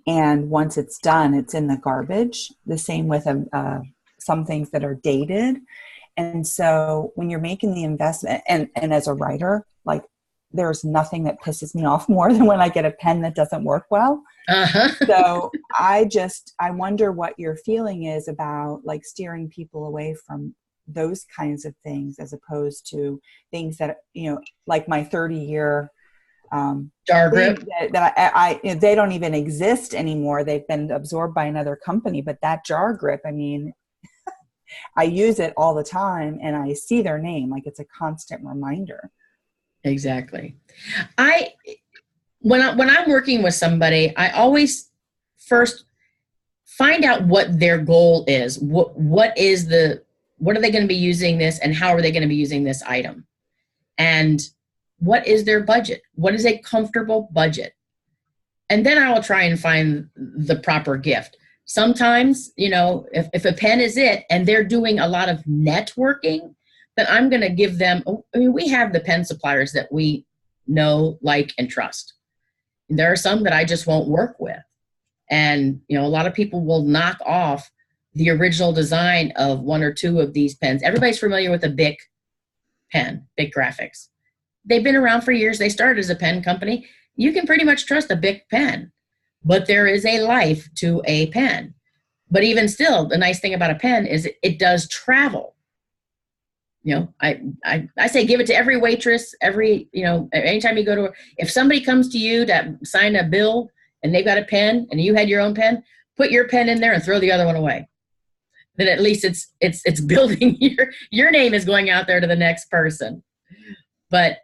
And once it's done, it's in the garbage. The same with some things that are dated. And so when you're making the investment, and as a writer, like there's nothing that pisses me off more than when I get a pen that doesn't work well. So I wonder what your feeling is about like steering people away from those kinds of things as opposed to things that, like my 30-year jar grip that they don't even exist anymore. They've been absorbed by another company, but that jar grip, I use it all the time and I see their name, like it's a constant reminder. Exactly. When I'm working with somebody, I always first find out what their goal is. What are they going to be using this and how are they going to be using this item? And what is their budget? What is a comfortable budget? And then I will try and find the proper gift. Sometimes, if a pen is it and they're doing a lot of networking, then I'm going to give them, I mean, we have the pen suppliers that we know, like, and trust. There are some that I just won't work with. And, you know, a lot of people will knock off the original design of one or two of these pens. Everybody's familiar with a Bic pen, Bic Graphics. They've been around for years. They started as a pen company. You can pretty much trust a Bic pen, but there is a life to a pen. But even still, the nice thing about a pen is it does travel. You know, I say give it to every waitress, anytime you go to, if somebody comes to you to sign a bill and they've got a pen and you had your own pen, put your pen in there and throw the other one away. Then at least it's building your name is going out there to the next person. But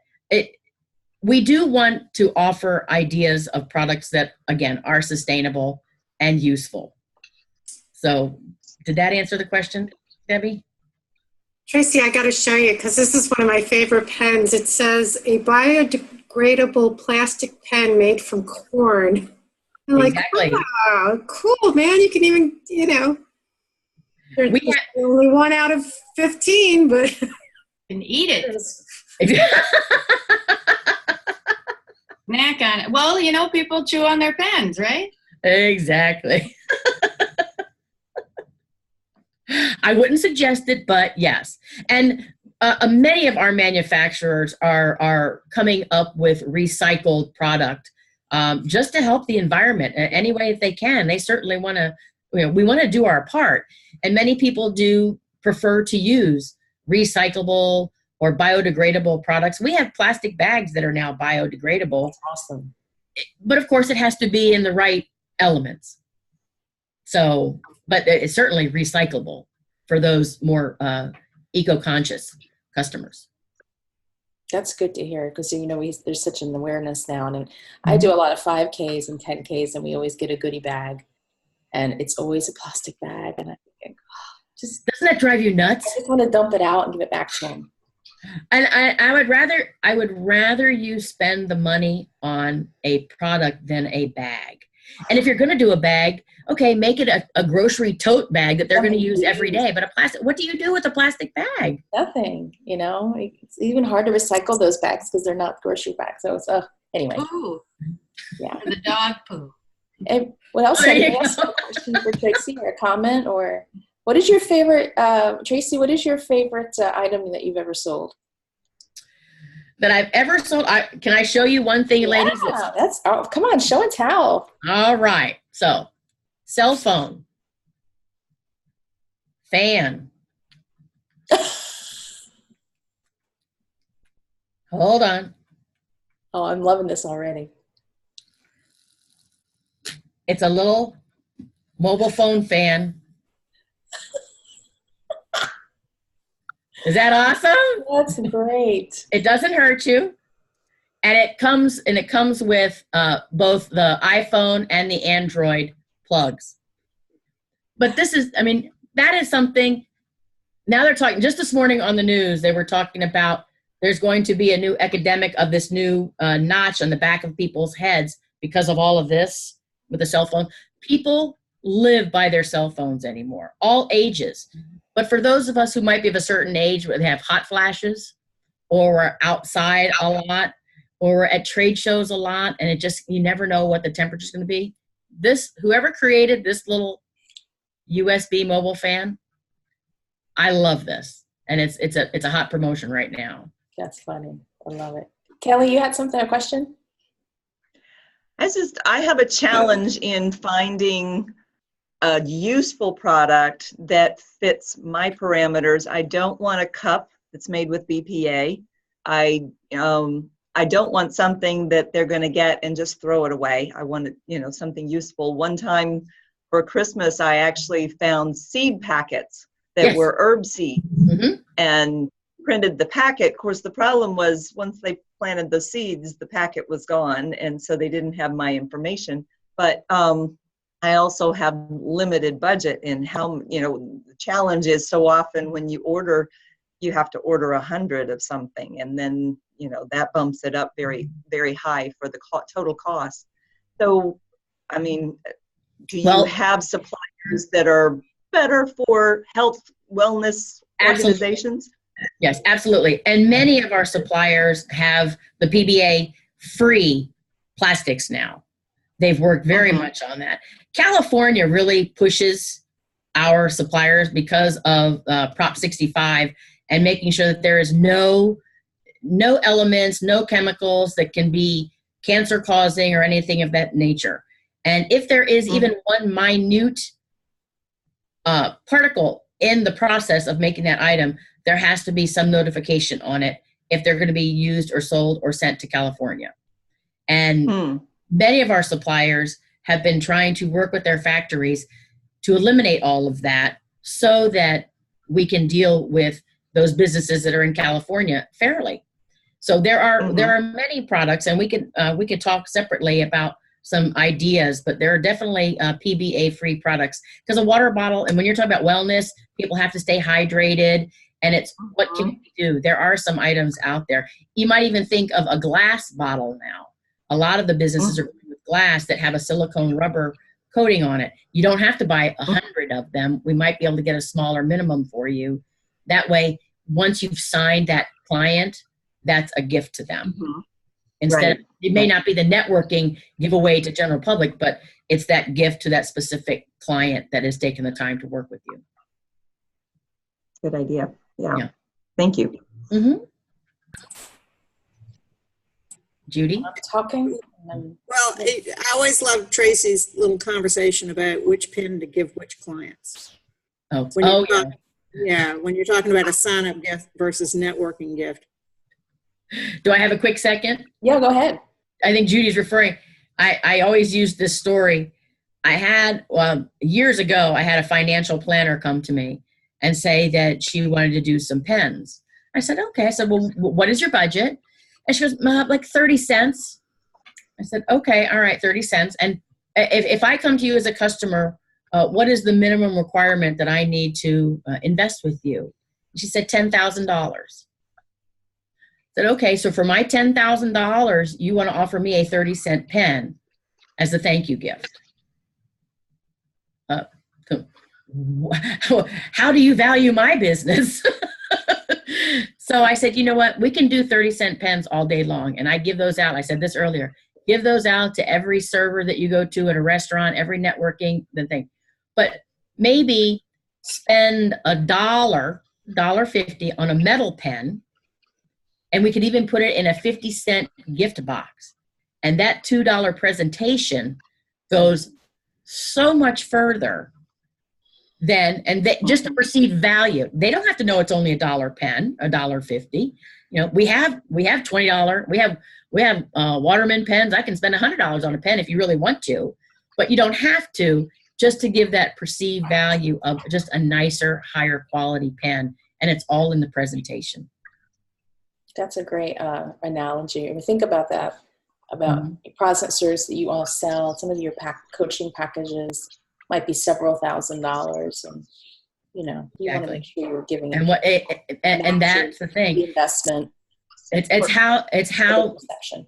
we do want to offer ideas of products that, again, are sustainable and useful. So did that answer the question, Debbie? Tracy, I got to show you because this is one of my favorite pens. It says a biodegradable plastic pen made from corn. I'm Exactly. like, wow, cool, man. You can even, there's only 1 out of 15, but. You can eat it. Snack on it. Well, people chew on their pens, right? Exactly. I wouldn't suggest it, but yes. And many of our manufacturers are coming up with recycled product just to help the environment any way that they can. They certainly want to, we want to do our part. And many people do prefer to use recyclable or biodegradable products. We have plastic bags that are now biodegradable. That's awesome. But of course, it has to be in the right elements. So, but it's certainly recyclable for those more eco-conscious customers. That's good to hear because, there's such an awareness now. And I do a lot of 5Ks and 10Ks, and we always get a goodie bag. And it's always a plastic bag. And I think, doesn't that drive you nuts? I just want to dump it out and give it back to them. And I would rather you spend the money on a product than a bag. And if you're going to do a bag, okay, make it a grocery tote bag that they're going to use every day. But a plastic, what do you do with a plastic bag? Nothing, It's even hard to recycle those bags because they're not grocery bags. So it's, anyway. Poo. Yeah. The dog poo. And what else? Any question for Tracy or a comment? Or what is your favorite, Tracy, what is your favorite item that you've ever sold? That I've ever sold? Can I show you one thing, ladies? Come on, show and tell. All right. So, cell phone, fan. Hold on. Oh, I'm loving this already. It's a little mobile phone fan. Is that awesome? That's great. It doesn't hurt you. And it comes with both the iPhone and the Android plugs. But that is something, now they're talking, just this morning on the news, they were talking about there's going to be a new epidemic of this new notch on the back of people's heads because of all of this with the cell phone. People live by their cell phones anymore, all ages. But for those of us who might be of a certain age where they have hot flashes or we're outside a lot or we're at trade shows a lot and you never know what the temperature is going to be. Whoever created this little USB mobile fan, I love this. And it's a hot promotion right now. That's funny. I love it. Kelly, you had a question? I have a challenge in finding a useful product that fits my parameters. I don't want a cup that's made with BPA. I don't want something that they're going to get and just throw it away. I want something useful. One time for Christmas, I actually found seed packets that were herb seed and printed the packet. Of course, the problem was once they planted the seeds, the packet was gone, and so they didn't have my information. But I also have limited budget in how, the challenge is so often when you order, you have to order 100 of something, and then, that bumps it up very, very high for the total cost. So, do you have suppliers that are better for health, wellness organizations? Yes, absolutely. And many of our suppliers have the PBA-free plastics now. They've worked very much on that. California really pushes our suppliers because of Prop 65 and making sure that there is no elements, no chemicals that can be cancer causing or anything of that nature. And if there is even one minute particle in the process of making that item, there has to be some notification on it if they're going to be used or sold or sent to California. And many of our suppliers have been trying to work with their factories to eliminate all of that so that we can deal with those businesses that are in California fairly. So there are many products, and we could talk separately about some ideas, but there are definitely PBA-free products, because a water bottle, and when you're talking about wellness, people have to stay hydrated, and it's what can we do? There are some items out there. You might even think of a glass bottle now. A lot of the businesses are with glass that have a silicone rubber coating on it. You don't have to buy 100 of them. We might be able to get a smaller minimum for you. That way, once you've signed that client, that's a gift to them. Instead, it may not be the networking giveaway to general public, but it's that gift to that specific client that has taken the time to work with you. Good idea. Yeah. Thank you. Judy? I'm talking. Well, I always love Tracy's little conversation about which pen to give which clients. Yeah, when you're talking about a sign-up gift versus networking gift. Do I have a quick second? Yeah, go ahead. I think Judy's referring. I always use this story. I had, years ago, I had a financial planner come to me and say that she wanted to do some pens. I said, okay. I said, well, what is your budget? And she goes, like 30 cents. I said, okay, all right, 30 cents. And if I come to you as a customer, what is the minimum requirement that I need to invest with you? She said, $10,000. I said, okay, so for my $10,000, you want to offer me a 30-cent pen as a thank you gift. How do you value my business? So I said, you know what? We can do 30-cent pens all day long. And I give those out. I said this earlier. Give those out to every server that you go to at a restaurant, every networking thing. But maybe spend $1.50 on a metal pen, and we could even put it in a 50-cent gift box. And that $2 presentation goes so much further than, just to perceive value. They don't have to know it's only $1 pen, $1.50. You know, we have $20. We have Waterman pens. I can spend $100 on a pen if you really want to, but you don't have to, just to give that perceived value of just a nicer, higher quality pen. And it's all in the presentation. That's a great analogy. I mean, think about that, about processors that you all sell. Some of your coaching packages might be several $1,000s, and you know, you want to make sure you're giving and and that's the thing. The investment. It's how perception.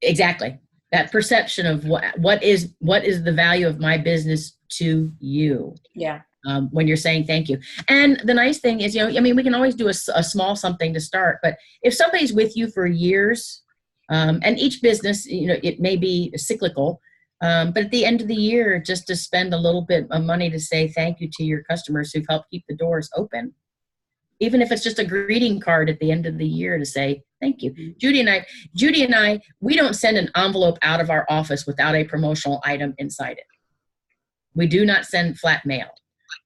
Exactly. That perception of what is the value of my business to you. Yeah. When you're saying thank you. And the nice thing is, you know, I mean, we can always do a small something to start, but if somebody's with you for years, and each business, you know, it may be cyclical, but at the end of the year, just to spend a little bit of money to say thank you to your customers who've helped keep the doors open. Even if it's just a greeting card at the end of the year to say thank you. Judy and I, we don't send an envelope out of our office without a promotional item inside it. We do not send flat mail.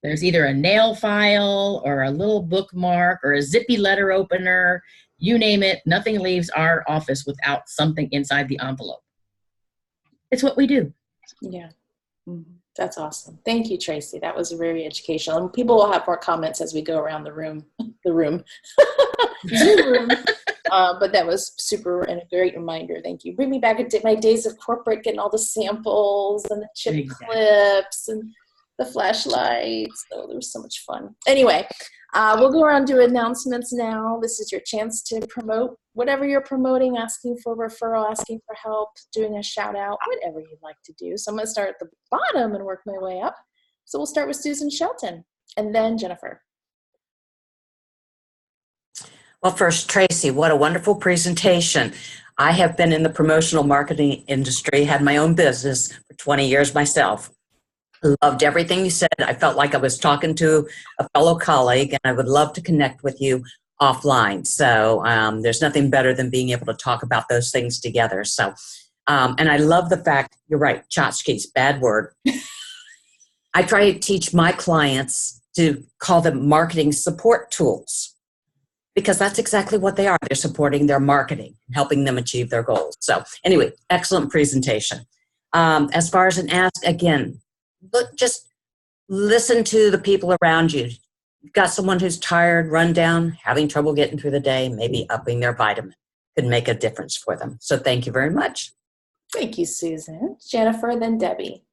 There's either a nail file or a little bookmark or a zippy letter opener, you name it. Nothing leaves our office without something inside the envelope. It's what we do. Yeah. That's awesome. Thank you, Tracy. That was very educational. And people will have more comments as we go around the room. Zoom room. But that was super and a great reminder. Thank you. Bring me back to my days of corporate, getting all the samples and the chip clips and the flashlights. Oh, there was so much fun. Anyway, we'll go around to announcements now. This is your chance to promote whatever you're promoting, asking for referral, asking for help, doing a shout out, whatever you'd like to do. So I'm going to start at the bottom and work my way up. So we'll start with Susan Shelton and then Jennifer. Well, first, Tracy, what a wonderful presentation. I have been in the promotional marketing industry, had my own business for 20 years myself. Loved everything you said. I felt like I was talking to a fellow colleague, and I would love to connect with you offline. So there's nothing better than being able to talk about those things together. So, and I love the fact, you're right, tchotchkes, bad word. I try to teach my clients to call them marketing support tools, because that's exactly what they are. They're supporting their marketing and helping them achieve their goals. So anyway, excellent presentation. As far as an ask, again, just listen to the people around you. You've got someone who's tired, run down, having trouble getting through the day, maybe upping their vitamin could make a difference for them. So thank you very much. Thank you, Susan. Jennifer, then Debbie.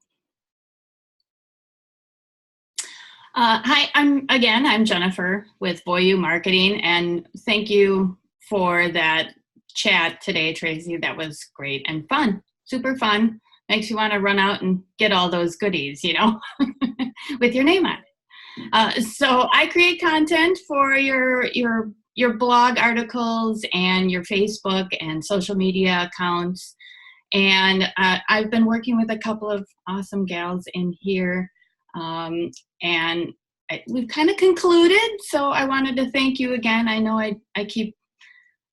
Hi, I'm Jennifer with Voyu Marketing, and thank you for that chat today, Tracy. That was great and fun, super fun. Makes you want to run out and get all those goodies, with your name on it. So I create content for your blog articles and your Facebook and social media accounts, and I've been working with a couple of awesome gals in here. And we've kind of concluded, so I wanted to thank you again. I know I keep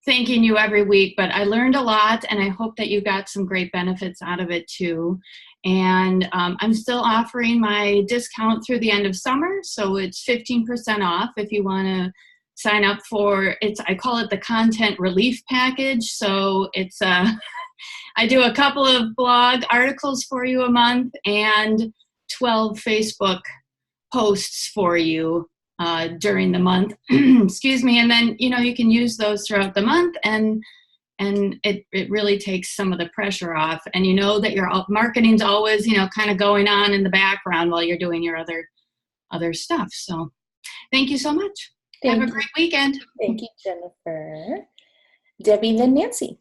thanking you every week, but I learned a lot, and I hope that you got some great benefits out of it too. And I'm still offering my discount through the end of summer, so it's 15% off if you want to sign up for it. I call it the content relief package. So it's I do a couple of blog articles for you a month and 12 Facebook posts for you during the month. Excuse me. And then, you can use those throughout the month, and it really takes some of the pressure off. And you know that your marketing's always, kind of going on in the background while you're doing your other stuff. So thank you so much. Have a great weekend. Thank you, Jennifer. Debbie, then Nancy.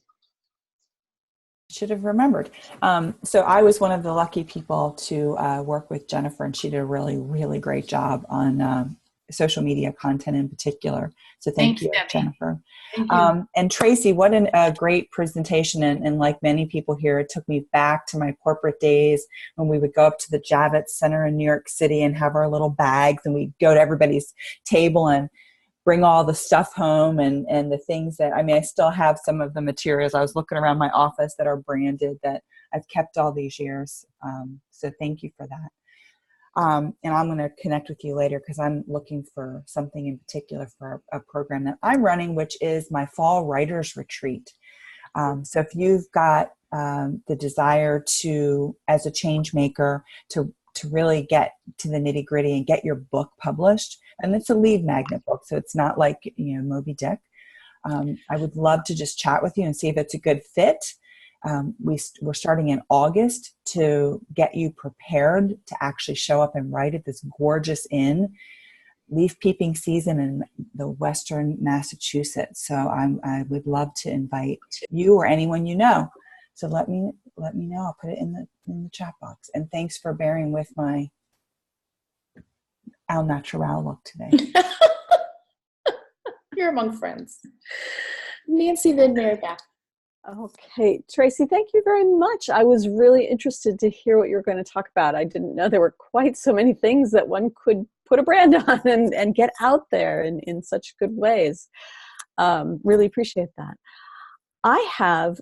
Should have remembered. So I was one of the lucky people to work with Jennifer, and she did a really, really great job on social media content in particular. So thank you, Debbie. Jennifer. Thank you. And Tracy, what a great presentation. And like many people here, it took me back to my corporate days when we would go up to the Javits Center in New York City and have our little bags, and we'd go to everybody's table and bring all the stuff home and the things that, I still have some of the materials. I was looking around my office that are branded that I've kept all these years. So thank you for that. And I'm going to connect with you later because I'm looking for something in particular for a program that I'm running, which is my Fall Writers Retreat. So if you've got the desire to, as a change maker, to really get to the nitty gritty and get your book published, and it's a lead magnet book, so it's not like Moby Dick. I would love to just chat with you and see if it's a good fit. We're starting in August to get you prepared to actually show up and write at this gorgeous inn, leaf peeping season in the Western Massachusetts. So I would love to invite you or anyone you know. So let me know. I'll put it in the chat box. And thanks for bearing with my al natural look today. You're among friends. Nancy, then Mary Beth. Okay, Tracy, thank you very much. I was really interested to hear what you were going to talk about. I didn't know there were quite so many things that one could put a brand on and get out there in such good ways. Really appreciate that. I have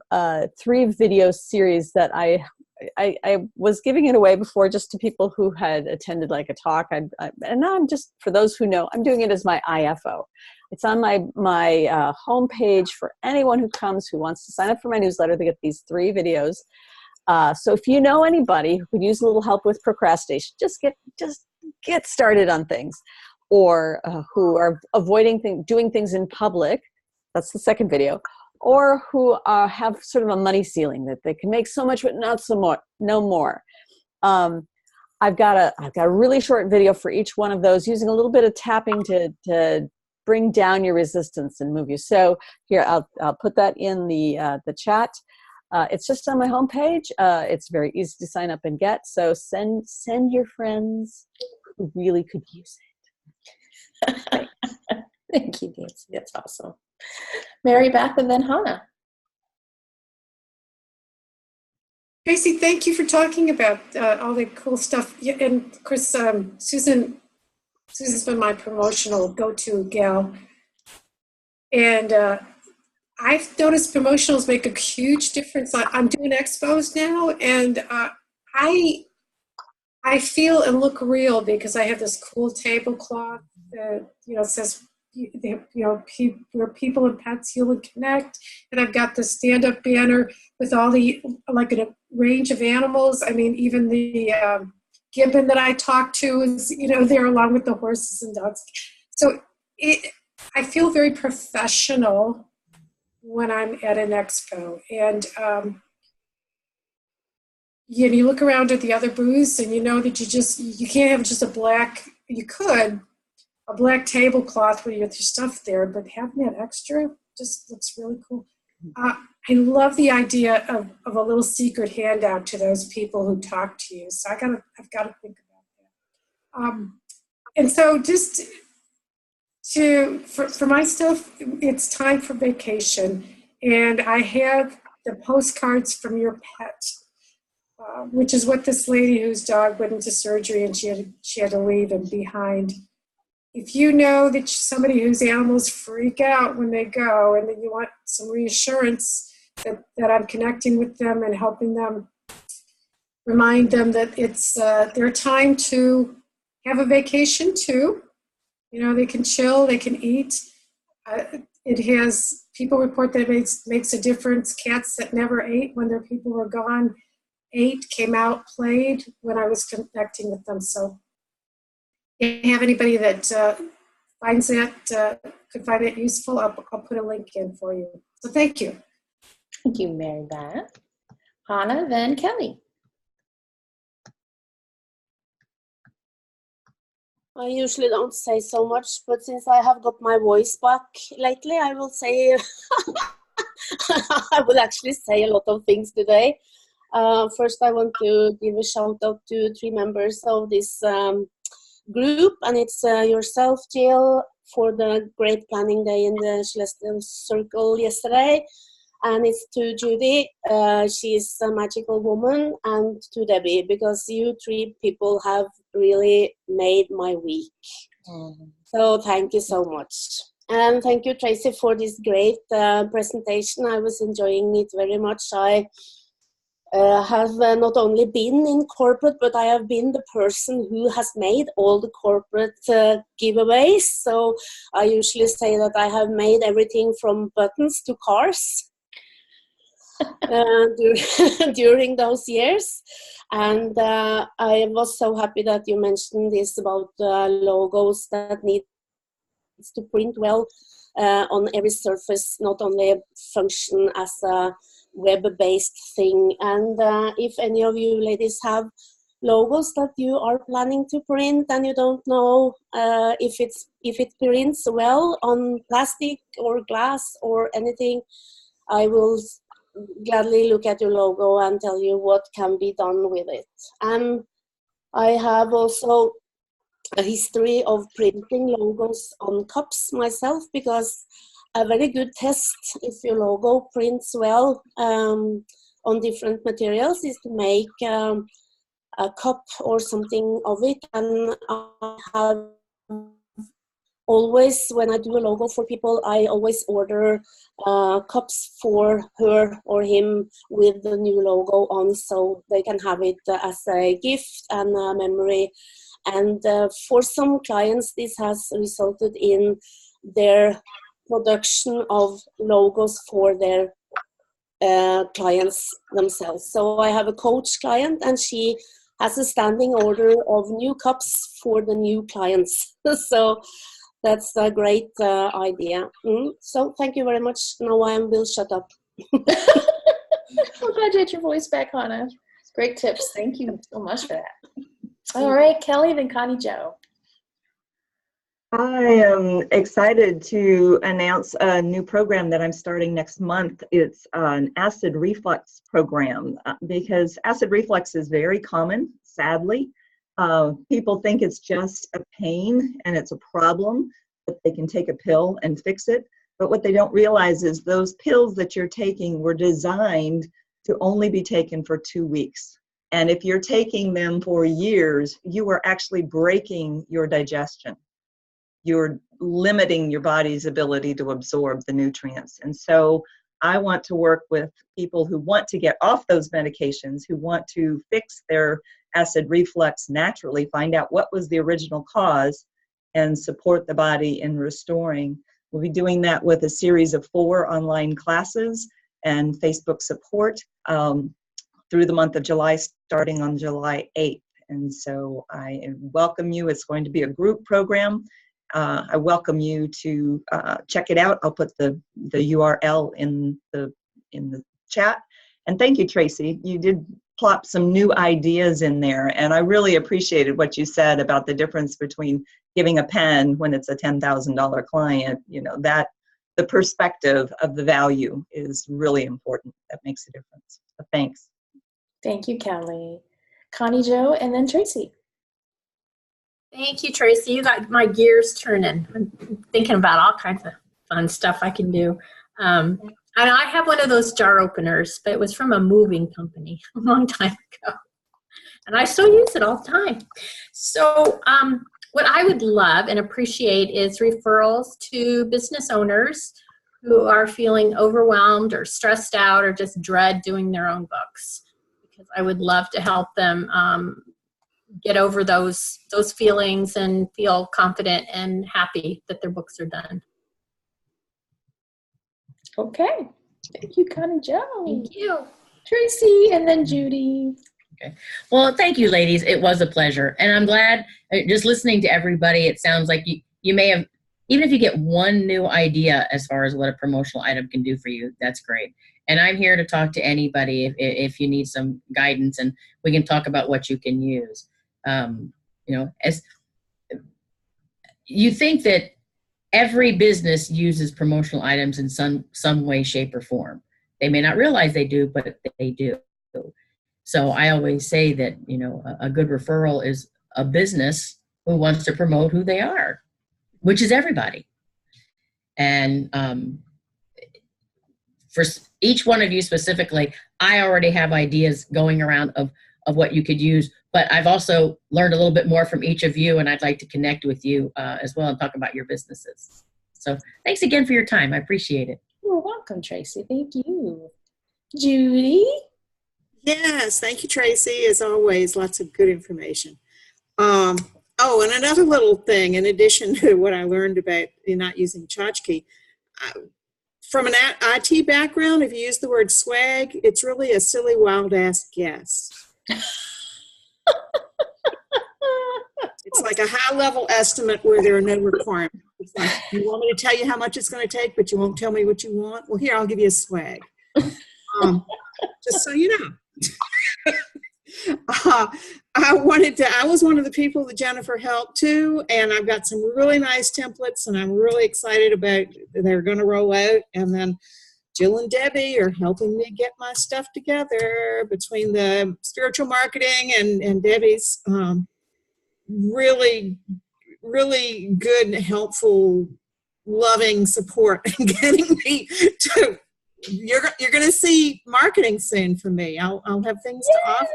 3 video series that I was giving it away before just to people who had attended like a talk. And now I'm just, for those who know, I'm doing it as my IFO. It's on my homepage for anyone who comes who wants to sign up for my newsletter. They get these 3 videos. So if you know anybody who could use a little help with procrastination, just get started on things, or who are avoiding doing things in public. That's the second video. Or who have sort of a money ceiling that they can make so much, but not so much, no more. I've got a really short video for each one of those, using a little bit of tapping to bring down your resistance and move you. So here, I'll put that in the chat. It's just on my homepage. It's very easy to sign up and get. So send your friends who really could use it. Thank you, Nancy. That's awesome. Mary Beth and then Hannah. Tracy, thank you for talking about all the cool stuff. Yeah, and of course, Susan's been my promotional go-to gal. And I've noticed promotionals make a huge difference. I'm doing expos now, and I feel and look real because I have this cool tablecloth that says where people and pets heal and connect, and I've got the stand-up banner with all the a range of animals. I mean, even the gibbon that I talk to is there along with the horses and dogs. So I feel very professional when I'm at an expo, and you look around at the other booths and you know that you can't have just a black tablecloth with your stuff there, but having that extra just looks really cool. I love the idea of a little secret handout to those people who talk to you. So I've got to think about that. And so just for my stuff, it's time for vacation, and I have the postcards from your pet. Which is what this lady whose dog went into surgery and she had to leave him behind. If you know that somebody whose animals freak out when they go, and that you want some reassurance that I'm connecting with them and helping them, remind them that it's their time to have a vacation too. They can chill, they can eat. People report that it makes a difference. Cats that never ate when their people were gone ate, came out, played when I was connecting with them. So if you have anybody that finds that, could find it useful, I'll put a link in for you. So thank you. Thank you, Mary Beth. Hannah, then Kelly. I usually don't say so much, but since I have got my voice back lately, I will say, I will actually say a lot of things today. First, I want to give a shout out to 3 members of this group, and it's yourself, Jill, for the great planning day in the Celestial Circle yesterday, and it's to Judy, she's a magical woman, and to Debbie, because you 3 people have really made my week. So thank you so much. And thank you, Tracy, for this great presentation. I was enjoying it very much. I have not only been in corporate, but I have been the person who has made all the corporate giveaways. So I usually say that I have made everything from buttons to cars during those years. And I was so happy that you mentioned this about logos that need to print well on every surface, not only function as a web-based thing. And if any of you ladies have logos that you are planning to print and you don't know if it prints well on plastic or glass or anything, I will gladly look at your logo and tell you what can be done with it. And I have also a history of printing logos on cups myself, because a very good test if your logo prints well on different materials is to make a cup or something of it. And I have always, when I do a logo for people, I always order cups for her or him with the new logo on, so they can have it as a gift and a memory. And for some clients, this has resulted in their production of logos for their clients themselves. So I have a coach client, and she has a standing order of new cups for the new clients. So that's a great idea. So thank you very much. Now I will shut up. I'm glad you had your voice back, Hannah. Great tips. Thank you so much for that. All right, Kelly, then Connie Jo. I am excited to announce a new program that I'm starting next month. It's an acid reflux program because acid reflux is very common, sadly. People think it's just a pain and it's a problem, that they can take a pill and fix it. But what they don't realize is those pills that you're taking were designed to only be taken for 2 weeks. And if you're taking them for years, you are actually breaking your digestion. You're limiting your body's ability to absorb the nutrients. And so I want to work with people who want to get off those medications, who want to fix their acid reflux naturally, find out what was the original cause, and support the body in restoring. We'll be doing that with a series of 4 online classes and Facebook support through the month of July, starting on July 8th. And so I welcome you. It's going to be a group program. I welcome you to check it out. I'll put the URL in the chat. And thank you, Tracy. You did plop some new ideas in there, and I really appreciated what you said about the difference between giving a pen when it's a $10,000 client. You know, that the perspective of the value is really important. That makes a difference. So thanks. Thank you, Kelly. Connie Jo, and then Tracy. Thank you, Tracy. You got my gears turning. I'm thinking about all kinds of fun stuff I can do. And I have one of those jar openers, but it was from a moving company a long time ago. And I still use it all the time. So what I would love and appreciate is referrals to business owners who are feeling overwhelmed or stressed out or just dread doing their own books. Because I would love to help them get over those feelings and feel confident and happy that their books are done. Okay. Thank you, Connie Jo. Thank you. Tracy, and then Judy. Okay. Well, thank you, ladies. It was a pleasure. And I'm glad, just listening to everybody, it sounds like you may have, even if you get one new idea as far as what a promotional item can do for you, that's great. And I'm here to talk to anybody if you need some guidance, and we can talk about what you can use. You know, as you think that every business uses promotional items in some way, shape, or form. They may not realize they do, but they do. So I always say that, you know, a good referral is a business who wants to promote who they are, which is everybody. And for each one of you specifically, I already have ideas going around of what you could use, but I've also learned a little bit more from each of you, and I'd like to connect with you as well and talk about your businesses. So thanks again for your time. I appreciate it. You're welcome, Tracy. Thank you. Judy? Yes, thank you, Tracy. As always, lots of good information. Oh, and another little thing, in addition to what I learned about not using tchotchke, from an IT background, if you use the word swag, it's really a silly, wild-ass guess. It's like a high-level estimate where there are no requirements. It's like, you want me to tell you how much it's going to take, but you won't tell me what you want? Well, here, I'll give you a swag. Just so you know. I was one of the people that Jennifer helped too, and I've got some really nice templates, and I'm really excited about they're going to roll out. And then Jill and Debbie are helping me get my stuff together between the spiritual marketing and Debbie's really, really good, helpful, loving support and getting me to. You're going to see marketing soon from me. I'll have things to offer,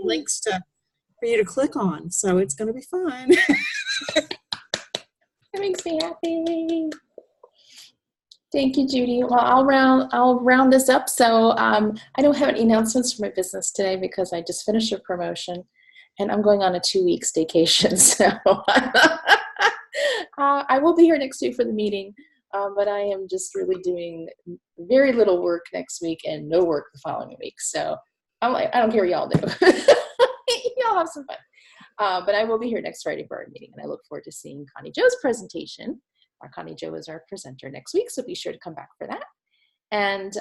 links for you to click on. So it's going to be fun. That makes me happy. Thank you, Judy. Well, I'll round this up. So I don't have any announcements for my business today because I just finished a promotion, and I'm going on a 2-week staycation. So I will be here next week for the meeting. But I am just really doing very little work next week and no work the following week. So I'm like, I don't care what y'all do. Y'all have some fun. But I will be here next Friday for our meeting, and I look forward to seeing Connie Jo's presentation. Connie Jo is our presenter next week, so be sure to come back for that. And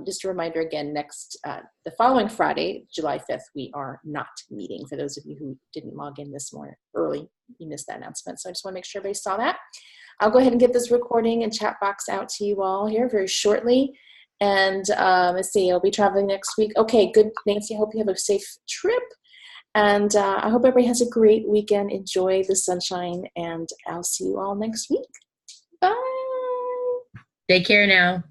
just a reminder again, the following Friday, July 5th, we are not meeting. For those of you who didn't log in this morning early, you missed that announcement. So I just want to make sure everybody saw that. I'll go ahead and get this recording and chat box out to you all here very shortly. And let's see, I'll be traveling next week. Okay, good, Nancy. I hope you have a safe trip. And I hope everybody has a great weekend. Enjoy the sunshine, and I'll see you all next week. Bye. Take care now.